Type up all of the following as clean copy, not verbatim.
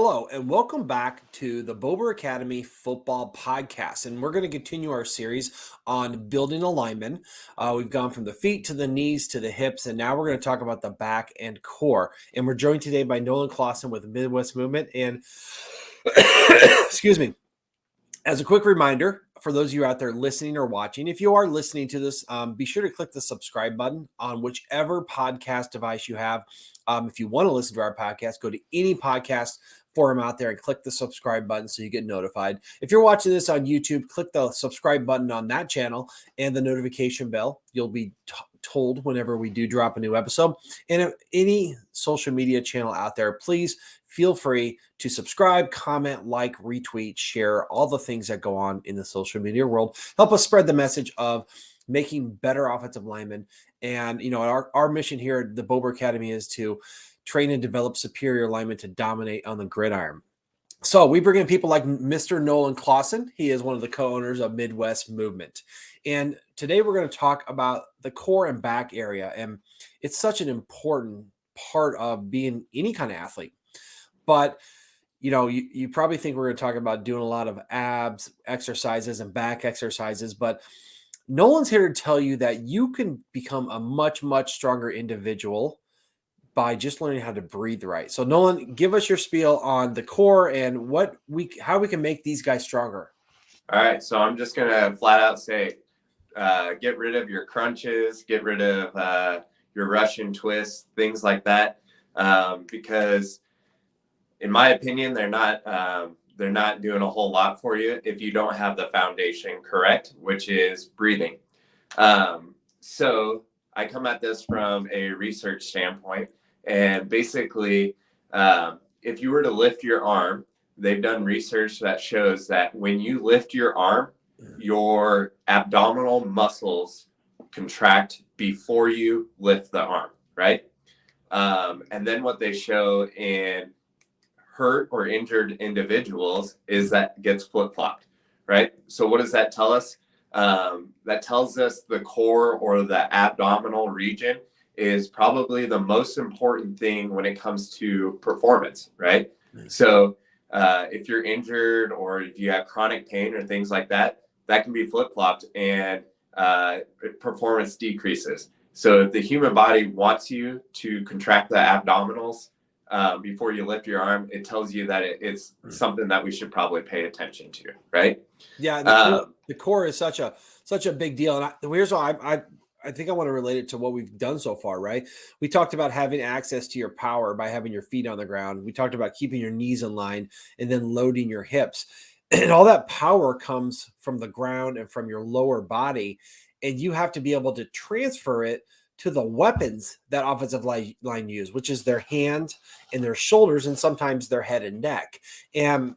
Hello, and welcome back to the Bober Academy Football Podcast. And we're going to continue our series on building a lineman. We've gone from the feet to the knees to the hips, and now we're going to talk about the back and core. And we're joined today by Nolan Clausen with Midwest Movement. And excuse me. As a quick reminder, for those of you out there listening or watching, if you are listening to this, be sure to click the subscribe button on whichever podcast device you have. If you want to listen to our podcast, go to any podcast forum out there and click the subscribe button so you get notified. If you're watching this on YouTube, click the subscribe button on that channel and the notification bell. You'll be told whenever we do drop a new episode. And if any social media channel out there, please feel free to subscribe, comment, like, retweet, share, all the things that go on in the social media world. Help us spread the message of making better offensive linemen. And, you know, our mission here at the Bober Academy is to train and develop superior linemen to dominate on the gridiron. So we bring in people like Mr. Nolan Clausen. He is one of the co-owners of Midwest Movement. And today we're going to talk about the core and back area. And it's such an important part of being any kind of athlete. But, you know, you probably think we're going to talk about doing a lot of abs exercises and back exercises. But Nolan's here to tell you that you can become a much, much stronger individual by just learning how to breathe right. So Nolan, give us your spiel on the core and how we can make these guys stronger. All right. So I'm just going to flat out say, get rid of your crunches, get rid of your Russian twists, things like that. Because in my opinion, they're not doing a whole lot for you if you don't have the foundation correct, which is breathing. So I come at this from a research standpoint. And basically, if you were to lift your arm, they've done research that shows that when you lift your arm, your abdominal muscles contract before you lift the arm, right? And then what they show in hurt or injured individuals is that gets flip-flopped, right? So what does that tell us? That tells us the core or the abdominal region is probably the most important thing when it comes to performance, right? So if you're injured or if you have chronic pain or things like that, that can be flip-flopped and performance decreases. So if the human body wants you to contract the abdominals before you lift your arm, it tells you that it's something that we should probably pay attention to, right? Yeah, the core is such a big deal. And here's why I think I want to relate it to what we've done so far, right? We talked about having access to your power by having your feet on the ground. We talked about keeping your knees in line and then loading your hips. And all that power comes from the ground and from your lower body. And you have to be able to transfer it to the weapons that offensive line use, which is their hands and their shoulders and sometimes their head and neck. And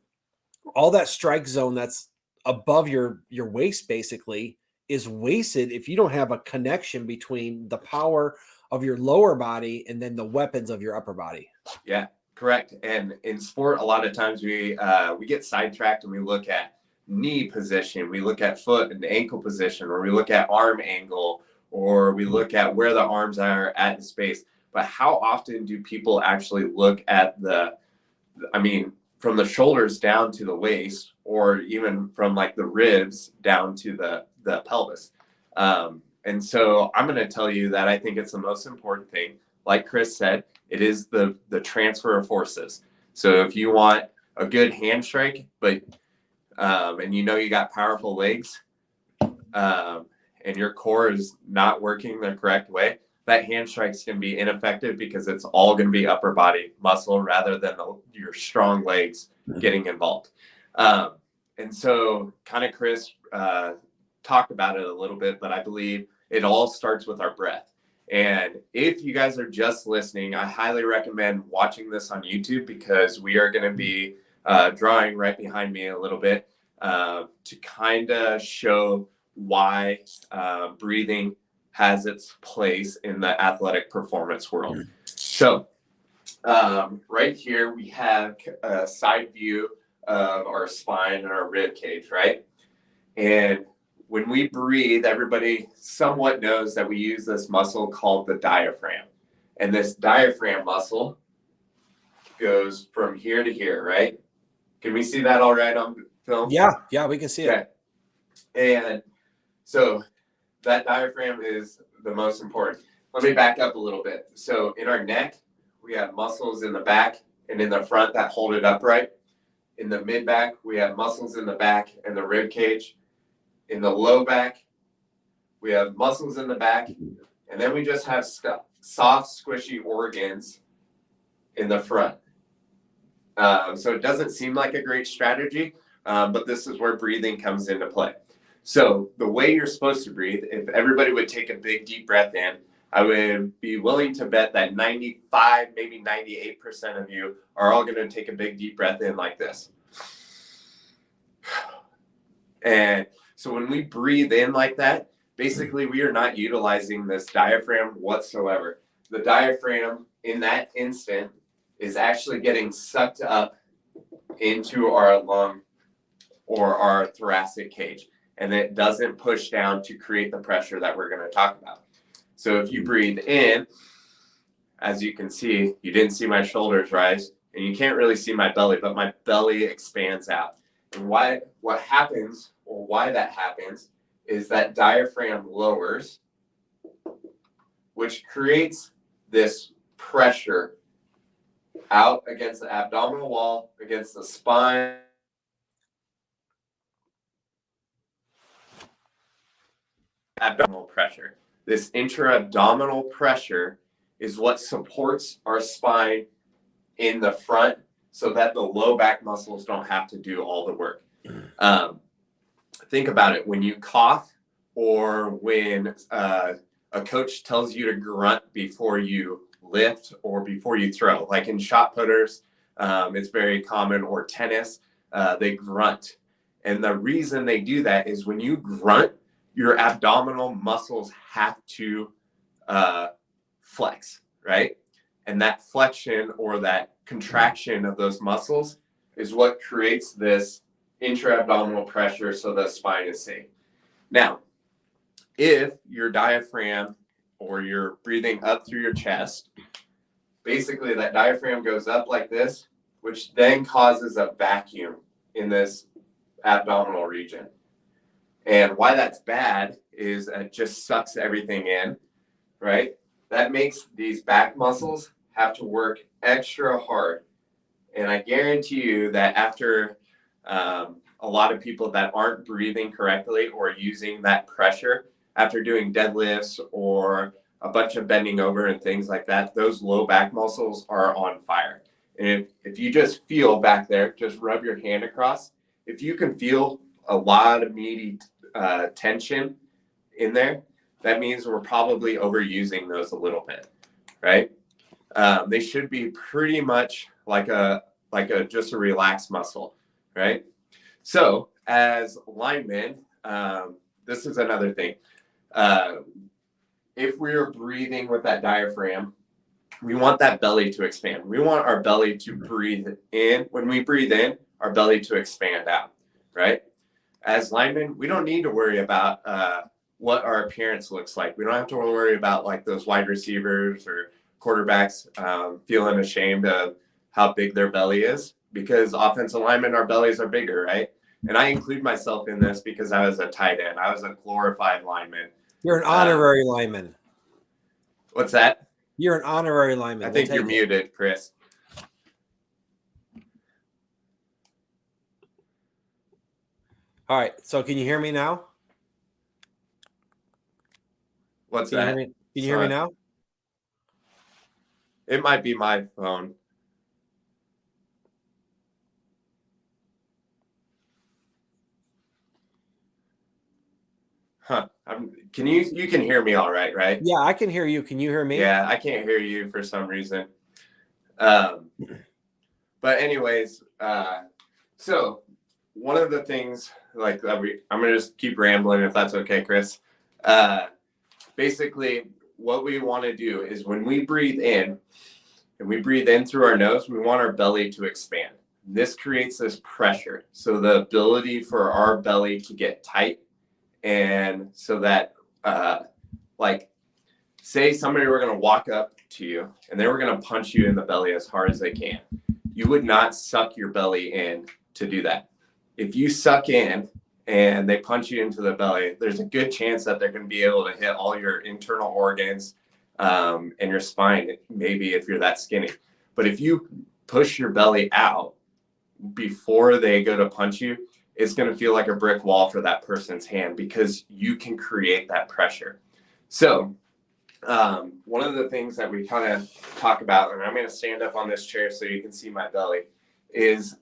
all that strike zone that's above your waist basically is wasted if you don't have a connection between the power of your lower body and then the weapons of your upper body. Yeah, correct. And in sport, a lot of times we get sidetracked and we look at knee position, we look at foot and ankle position, or we look at arm angle, or we look at where the arms are at in space. But how often do people actually look at from the shoulders down to the waist, or even from like the ribs down to the pelvis? And so I'm going to tell you that I think it's the most important thing. Like Chris said, it is the transfer of forces. So if you want a good handshake, but and you know you got powerful legs, and your core is not working the correct way, that handshakes can be ineffective because it's all going to be upper body muscle rather than your strong legs getting involved. And so kind of Chris talked about it a little bit, but I believe it all starts with our breath. And if you guys are just listening, I highly recommend watching this on YouTube, because we are going to be drawing right behind me a little bit to kind of show why breathing has its place in the athletic performance world. So right here we have a side view of our spine and our rib cage, right? And when we breathe, everybody somewhat knows that we use this muscle called the diaphragm. And this diaphragm muscle goes from here to here, right? Can we see that all right on film? Yeah, we can see it. And so that diaphragm is the most important. Let me back up a little bit. So in our neck, we have muscles in the back and in the front that hold it upright. In the mid back, we have muscles in the back and the rib cage. In the low back, we have muscles in the back, and then we just have soft, squishy organs in the front. So it doesn't seem like a great strategy, but this is where breathing comes into play. So the way you're supposed to breathe, if everybody would take a big deep breath in, I would be willing to bet that 95, maybe 98% of you are all going to take a big deep breath in like this. And so when we breathe in like that, basically we are not utilizing this diaphragm whatsoever. The diaphragm in that instant is actually getting sucked up into our lung or our thoracic cage, and it doesn't push down to create the pressure that we're going to talk about. So if you breathe in, as you can see, you didn't see my shoulders rise, and you can't really see my belly, but my belly expands out. And what happens, or why that happens, is that diaphragm lowers, which creates this pressure out against the abdominal wall, against the spine. Abdominal pressure. This inter-abdominal pressure is what supports our spine in the front so that the low back muscles don't have to do all the work. Think about it. When you cough, or when a coach tells you to grunt before you lift or before you throw, like in shot putters, it's very common, or tennis, they grunt. And the reason they do that is when you grunt, your abdominal muscles have to flex, right? And that flexion or that contraction of those muscles is what creates this intra-abdominal pressure so the spine is safe. Now, if your diaphragm, or you're breathing up through your chest, basically that diaphragm goes up like this, which then causes a vacuum in this abdominal region. And why that's bad is it just sucks everything in, right? That makes these back muscles have to work extra hard. And I guarantee you that after a lot of people that aren't breathing correctly or using that pressure, after doing deadlifts or a bunch of bending over and things like that, those low back muscles are on fire. And if you just feel back there, just rub your hand across. If you can feel a lot of meaty tension in there, that means we're probably overusing those a little bit, right? They should be pretty much like a just a relaxed muscle, right? So as linemen, this is another thing. If we're breathing with that diaphragm, we want that belly to expand. We want our belly to breathe in. When we breathe in, our belly to expand out, right? As linemen, we don't need to worry about what our appearance looks like. We don't have to worry about like those wide receivers or quarterbacks feeling ashamed of how big their belly is, because offensive linemen, our bellies are bigger, right? And I include myself in this because I was a tight end. I was a glorified lineman. You're an honorary lineman. What's that? You're an honorary lineman. I think you're muted, Chris. All right. So can you hear me now? What's that? Can you hear me now? It might be my phone. Huh. You can hear me all right, right? Yeah, I can hear you. Can you hear me? Yeah, I can't hear you for some reason. But anyways, so one of the things like that I'm going to just keep rambling if that's okay, Chris. Basically, what we want to do is when we breathe in, and we breathe in through our nose, we want our belly to expand. This creates this pressure. So the ability for our belly to get tight, and so that like say somebody were going to walk up to you and they were going to punch you in the belly as hard as they can. You would not suck your belly in to do that. If you suck in and they punch you into the belly, there's a good chance that they're going to be able to hit all your internal organs and your spine, maybe if you're that skinny. But if you push your belly out before they go to punch you, it's going to feel like a brick wall for that person's hand because you can create that pressure. So one of the things that we kind of talk about, and I'm going to stand up on this chair so you can see my belly, is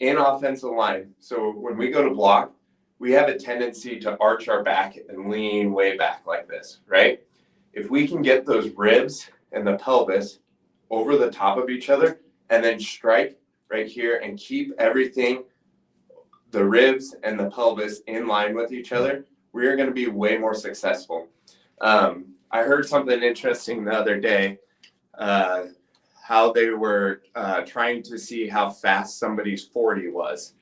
in offensive line. So when we go to block, we have a tendency to arch our back and lean way back like this, right? If we can get those ribs and the pelvis over the top of each other and then strike right here and keep everything, the ribs and the pelvis in line with each other, we are going to be way more successful. I heard something interesting the other day, how they were trying to see how fast somebody's 40 was,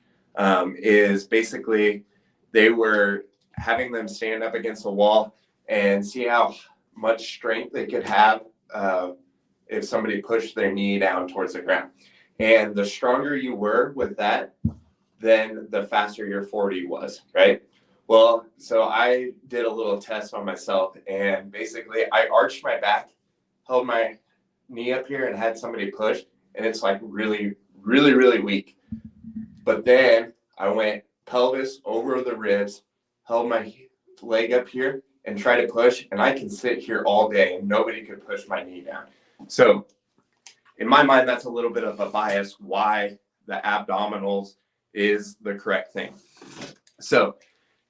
is basically they were having them stand up against a wall and see how much strength they could have if somebody pushed their knee down towards the ground. And the stronger you were with that, then the faster your 40 was, right? Well, so I did a little test on myself, and basically I arched my back, held my knee up here and had somebody push, and it's like really, really, really weak. But then I went pelvis over the ribs, held my leg up here and try to push, and I can sit here all day and nobody could push my knee down. So in my mind, that's a little bit of a bias why the abdominals is the correct thing. So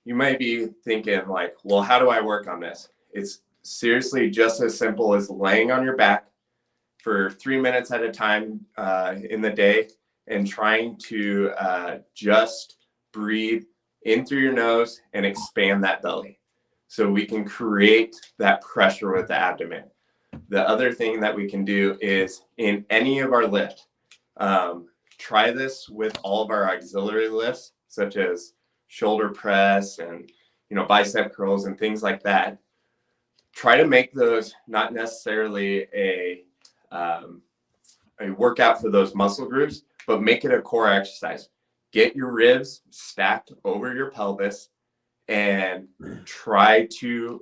you might be thinking like, well, how do I work on this? It's seriously just as simple as laying on your back for 3 minutes at a time in the day and trying to just breathe in through your nose and expand that belly so we can create that pressure with the abdomen. The other thing that we can do is in any of our lift, try this with all of our auxiliary lifts, such as shoulder press and bicep curls and things like that. Try to make those not necessarily a workout for those muscle groups, but make it a core exercise. Get your ribs stacked over your pelvis and try to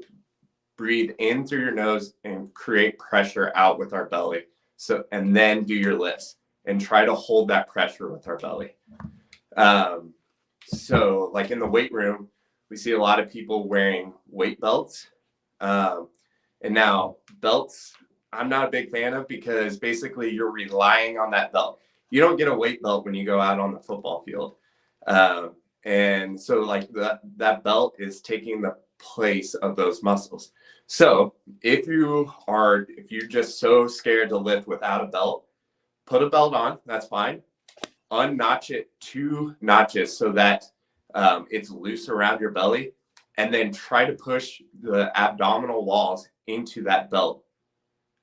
breathe in through your nose and create pressure out with our belly. So, and then do your lifts and try to hold that pressure with our belly. So like in the weight room, we see a lot of people wearing weight belts. And now belts, I'm not a big fan of because basically you're relying on that belt. You don't get a weight belt when you go out on the football field. And so like that belt is taking the place of those muscles. So if you're just so scared to lift without a belt, put a belt on, that's fine. Unnotch it 2 notches so that it's loose around your belly, and then try to push the abdominal walls into that belt.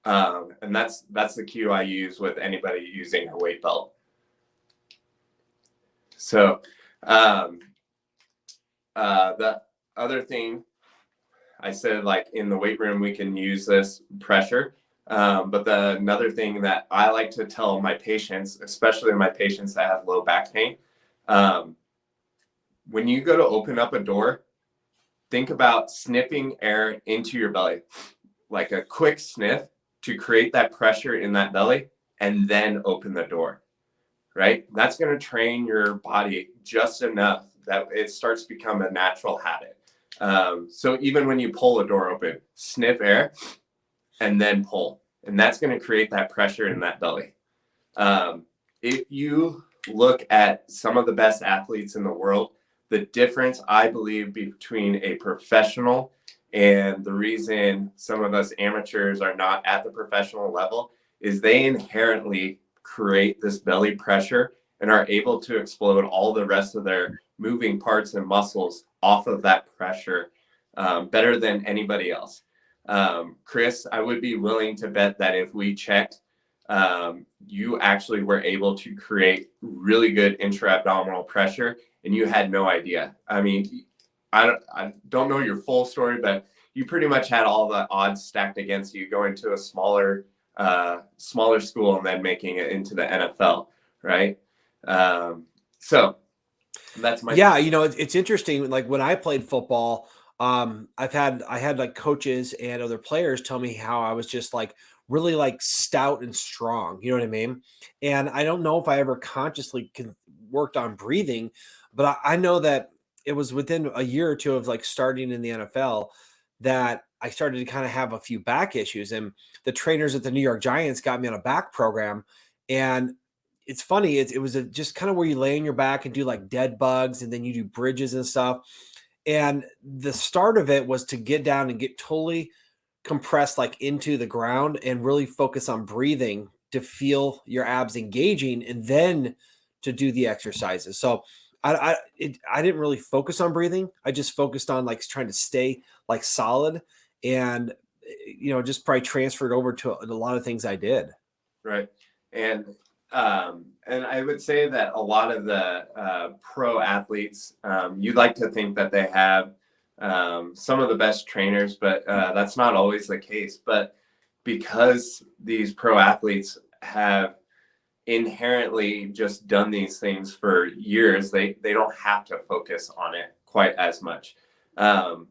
And that's the cue I use with anybody using a weight belt. So the other thing I said, like in the weight room, we can use this pressure. But another thing that I like to tell my patients, especially my patients that have low back pain, when you go to open up a door, think about sniffing air into your belly, like a quick sniff to create that pressure in that belly, and then open the door, right? That's going to train your body just enough that it starts to become a natural habit. So even when you pull a door open, sniff air and then pull, and that's going to create that pressure in that belly. If you look at some of the best athletes in the world, the difference I believe between a professional and the reason some of us amateurs are not at the professional level is they inherently create this belly pressure and are able to explode all the rest of their moving parts and muscles off of that pressure better than anybody else. Chris, I would be willing to bet that if we checked, you actually were able to create really good intra-abdominal pressure and you had no idea. I mean, I don't know your full story, but you pretty much had all the odds stacked against you going to a smaller school and then making it into the NFL, right? So that's my Yeah, it's interesting. Like when I played football, I had like coaches and other players tell me how I was just like really like stout and strong. You know what I mean? And I don't know if I ever consciously worked on breathing, but I know that it was within a year or two of like starting in the NFL that I started to kind of have a few back issues, and the trainers at the New York Giants got me on a back program, and it's funny. It was just kind of where you lay on your back and do like dead bugs, and then you do bridges and stuff. And the start of it was to get down and get totally compressed, like into the ground, and really focus on breathing to feel your abs engaging, and then to do the exercises. So I didn't really focus on breathing. I just focused on like trying to stay like solid, and just probably transferred over to a lot of things I did. right. And and I would say that a lot of the pro athletes, you'd like to think that they have some of the best trainers, but that's not always the case. But because these pro athletes have inherently just done these things for years, they don't have to focus on it quite as much. Um,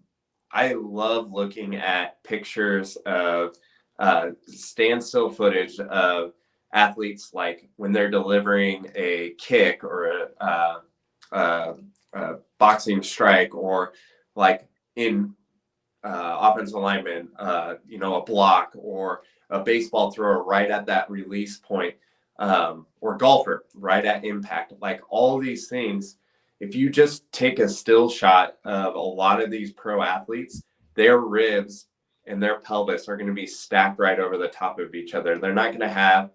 I love looking at pictures of standstill footage of athletes, like when they're delivering a kick or a boxing strike, or like in offensive lineman, a block or a baseball thrower right at that release point, or golfer right at impact. Like all these things, if you just take a still shot of a lot of these pro athletes, their ribs and their pelvis are going to be stacked right over the top of each other. They're not going to have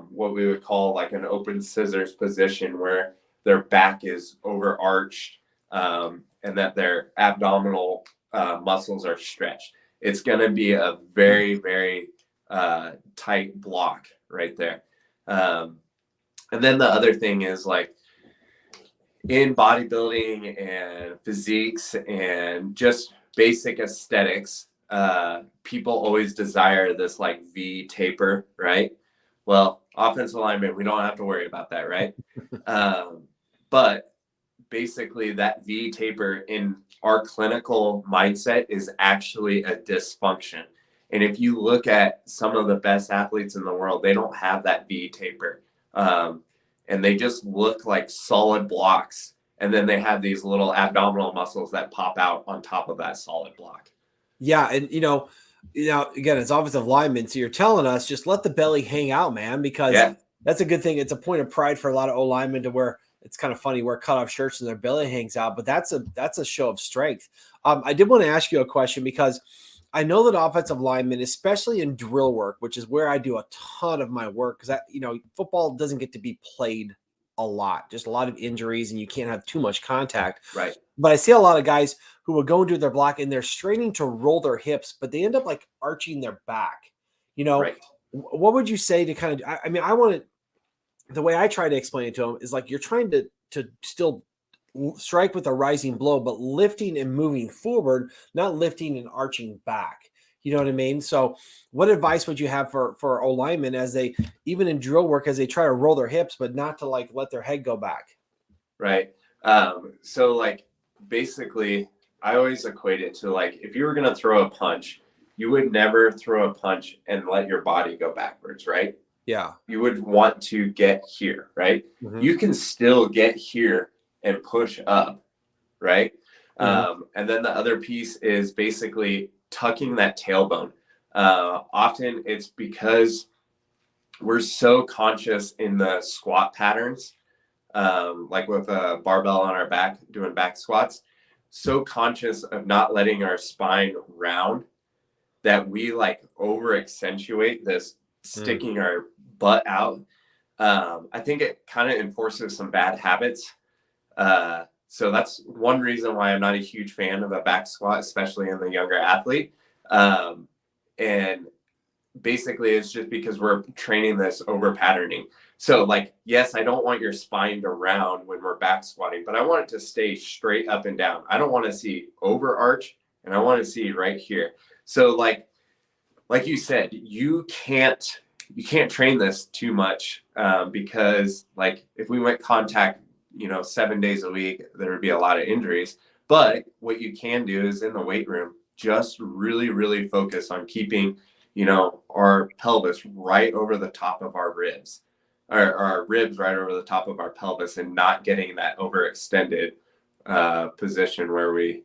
what we would call like an open scissors position where their back is overarched, and that their abdominal muscles are stretched. It's going to be a very, very tight block right there. And then the other thing is, like, in bodybuilding and physiques and just basic aesthetics, people always desire this like V taper, right? Well, offensive lineman, we don't have to worry about that, right? But basically, that V taper in our clinical mindset is actually a dysfunction. And if you look at some of the best athletes in the world, they don't have that V taper. And they just look like solid blocks. And then they have these little abdominal muscles that pop out on top of that solid block. Yeah, and again, it's offensive linemen, so you're telling us just let the belly hang out, man, because Yeah, that's a good thing. It's a point of pride for a lot of O linemen to wear. It's kind of funny wear cutoff shirts and their belly hangs out, but that's a show of strength. I did want to ask you a question because I know that offensive linemen, especially in drill work, which is where I do a ton of my work, because football doesn't get to be played a lot, just a lot of injuries, and you can't have too much contact. right, But I see a lot of guys who will go and do their block and they're straining to roll their hips, but they end up like arching their back. You know, right, what would you say to kind of, I mean, I want to, the way I try to explain it to them is like you're trying to still strike with a rising blow, but lifting and moving forward, not lifting and arching back. You know what I mean? So, what advice would you have for O linemen as they, even in drill work, as they try to roll their hips, but not to like let their head go back? right. So, like, basically, I always equate it to, like, if you were going to throw a punch, you would never throw a punch and let your body go backwards, right? Yeah. You would want to get here, right? Mm-hmm. You can still get here and push up, right? Mm-hmm. And then the other piece is basically tucking that tailbone. Often it's because we're so conscious in the squat patterns, like with a barbell on our back doing back squats, so conscious of not letting our spine round that we like over accentuate this Mm. sticking our butt out. I think it kind of enforces some bad habits. So that's one reason why I'm not a huge fan of a back squat, especially in the younger athlete. And basically it's just because we're training this over patterning. So like, yes, I don't want your spine to round when we're back squatting, but I want it to stay straight up and down. I don't want to see overarch, and I want to see right here. So like you said, you can't train this too much, because like if we went contact, 7 days a week, there would be a lot of injuries. But what you can do is in the weight room, just really, really focus on keeping, our pelvis right over the top of our ribs, or our ribs right over the top of our pelvis, and not getting that overextended position where we,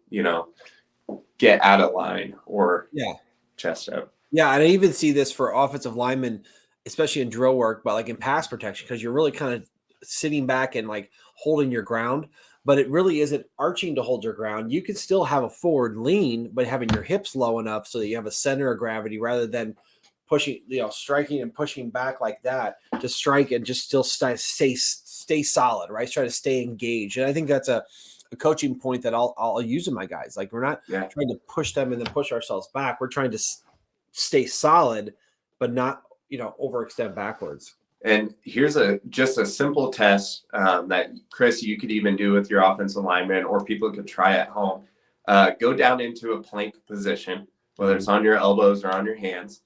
get out of line or Yeah. chest out. Yeah, and I even see this for offensive linemen, especially in drill work, but like in pass protection, because you're really kind of sitting back and like holding your ground, but it really isn't arching to hold your ground. You can still have a forward lean, but having your hips low enough so that you have a center of gravity rather than pushing, striking and pushing back like that to strike and just still stay solid, right? Try to stay engaged. And I think that's a coaching point that I'll use in my guys. Like we're not trying to push them and then push ourselves back. We're trying to stay solid, but not, overextend backwards. And here's just a simple test, that Chris, you could even do with your offensive lineman, or people could try at home. Go down into a plank position, whether it's on your elbows or on your hands.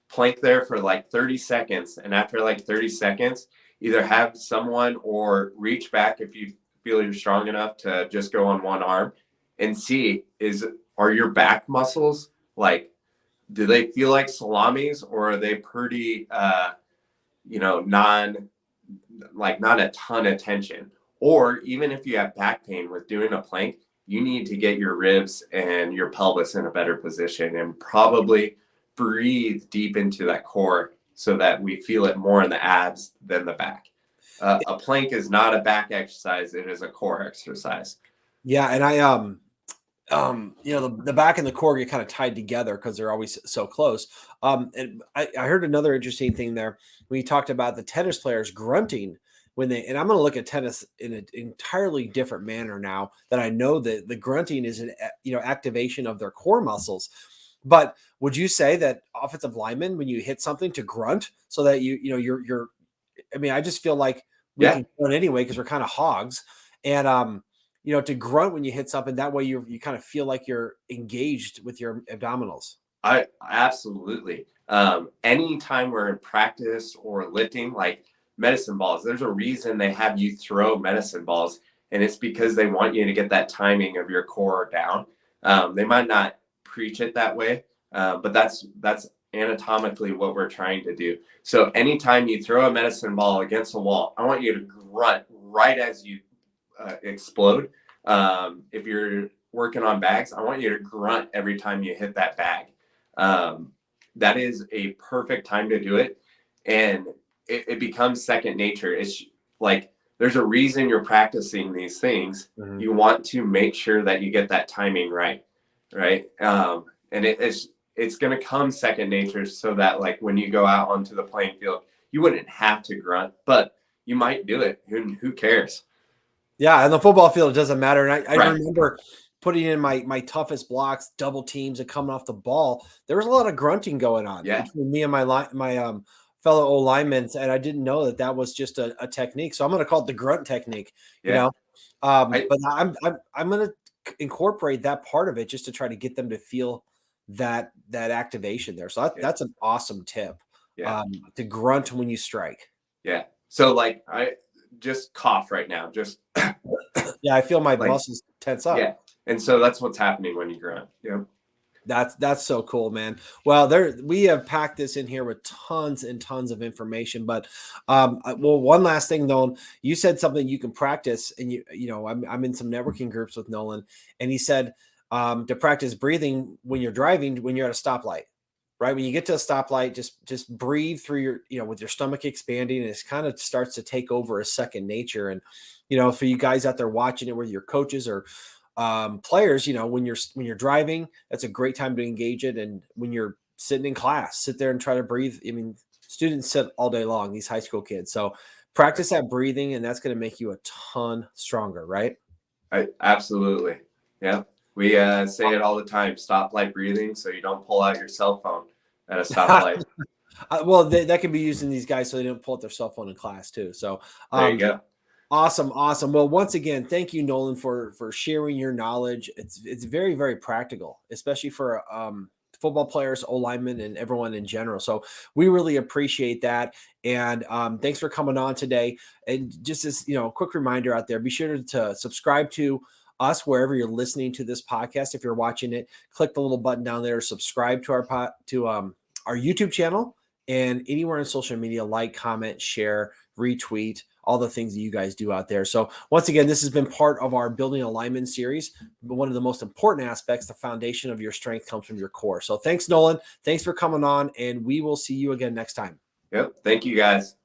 Plank there for like 30 seconds. And after like 30 seconds, either have someone or reach back if you feel you're strong enough to just go on one arm, and see, are your back muscles like, do they feel like salamis, or are they pretty, not a ton of tension? Or even if you have back pain with doing a plank, you need to get your ribs and your pelvis in a better position, and probably breathe deep into that core so that we feel it more in the abs than the back. A plank is not a back exercise. It is a core exercise. Yeah. And the back and the core get kind of tied together because they're always so close. And I heard another interesting thing there when you talked about the tennis players grunting and I'm going to look at tennis in an entirely different manner now that I know that the grunting is an, activation of their core muscles. But would you say that offensive linemen, when you hit something, to grunt so that you're, I mean, I just feel like we Yeah, can grunt anyway because we're kind of hogs. And, to grunt when you hit something, that way you kind of feel like you're engaged with your abdominals. I absolutely. Anytime we're in practice or lifting, like medicine balls, there's a reason they have you throw medicine balls, and it's because they want you to get that timing of your core down. They might not preach it that way, but that's anatomically what we're trying to do. So anytime you throw a medicine ball against a wall, I want you to grunt right as you explode. If you're working on bags, I want you to grunt every time you hit that bag. That is a perfect time to do it, and it becomes second nature. It's like there's a reason you're practicing these things. Mm-hmm. You want to make sure that you get that timing right. And it's going to come second nature, so that like when you go out onto the playing field, you wouldn't have to grunt, but you might do it. Who cares? Yeah, and the football field, it doesn't matter. And I Right. remember putting in my toughest blocks, double teams, and coming off the ball. There was a lot of grunting going on Yeah. between me and my fellow O linemen, and I didn't know that was just a technique. So I'm going to call it the grunt technique. Yeah. But I'm going to incorporate that part of it just to try to get them to feel that activation there. So that's an awesome tip. Yeah. To grunt when you strike. Yeah. So like I just cough right now. Just Yeah, I feel my like, muscles tense up. yeah. And so that's what's happening when you grunt. Yeah. That's so cool, man. Well, we have packed this in here with tons and tons of information. But one last thing, Nolan, you said something you can practice, and I'm in some networking groups with Nolan, and he said to practice breathing when you're driving, when you're at a stoplight, right? When you get to a stoplight, just breathe through your, with your stomach expanding, and it kind of starts to take over a second nature. And for you guys out there watching it, whether your coaches or players, when you're driving, that's a great time to engage it. And when you're sitting in class, sit there and try to breathe. I mean, students sit all day long, these high school kids. So practice that breathing, and that's going to make you a ton stronger, right? Absolutely. Yeah. We say it all the time. Stop light breathing so you don't pull out your cell phone. at a stoplight. Well, that can be using these guys so they don't pull out their cell phone in class too. So, There you go. awesome. Well, once again, thank you, Nolan, for sharing your knowledge. It's very, very practical, especially for football players, O linemen, and everyone in general. So we really appreciate that. And thanks for coming on today. And just as quick reminder out there, be sure to subscribe to us wherever you're listening to this podcast. If you're watching it, click the little button down there, subscribe to our YouTube channel, and anywhere on social media, like, comment, share, retweet, all the things that you guys do out there. So once again, this has been part of our Building a Lineman series. One of the most important aspects, the foundation of your strength comes from your core. So thanks, Nolan. Thanks for coming on, and we will see you again next time. Yep. Thank you, guys.